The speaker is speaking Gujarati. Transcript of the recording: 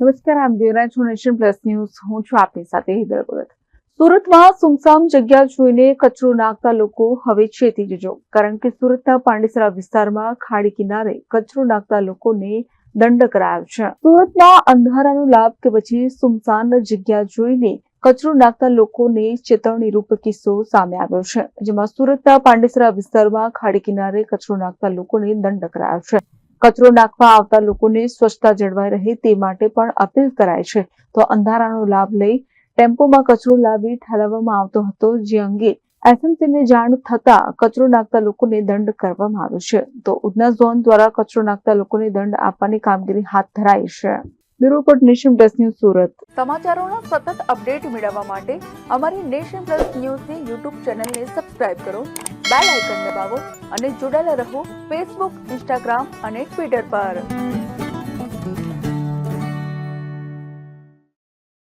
નમસ્કાર, આપ જોઈ રહ્યા છો નેશન પ્લસ ન્યૂઝ. હું છું આપની સાથે હિદર ભગત. સુરતમાં સુમસામ જગ્યા જોઈને કચરો નાખતા લોકો હવે ચેતી જજો, કારણ કે સુરતના પાંડેસરા વિસ્તારમાં ખાડી કિનારે કચરો નાખતા લોકોને દંડ કરાયો છે. સુરતના અંધારાનો લાભ કે પછી સુમસાન જગ્યા જોઈને કચરો નાખતા લોકોને ચેતવણી રૂપ કિસ્સો સામે આવ્યો છે, જેમાં સુરતના પાંડેસરા વિસ્તારમાં ખાડી કિનારે કચરો નાખતા લોકોને દંડ કરાયો છે. કચરો નાખવા આવતા લોકોને સ્વચ્છતા જળવાઈ રહે તે માટે પણ અપીલ કરાય છે. તો અંધારાનો લાભ લઈ ટેમ્પોમાં કચરો લાવી ઠાલવવામાં આવતો હતો, જે અંગે એસએમસીને જાણ થતા કચરો નાખતા લોકોને દંડ કરવામાં આવ્યો છે. તો ઉધના ઝોન દ્વારા કચરો નાખતા લોકોને દંડ આપવાની કામગીરી હાથ ધરાઈ છે. Bureau report, Nation Plus news, Surat. સમાચારોના સતત અપડેટ મેળવવા માટે અમારી નેશન પ્લસ ન્યૂઝની યુટ્યુબ ચેનલને સબસ્ક્રાઇબ કરો, બેલ આઇકન દબાવો અને જોડાયેલા રહો ફેસબુક, ઇન્સ્ટાગ્રામ અને ટ્વિટર પર.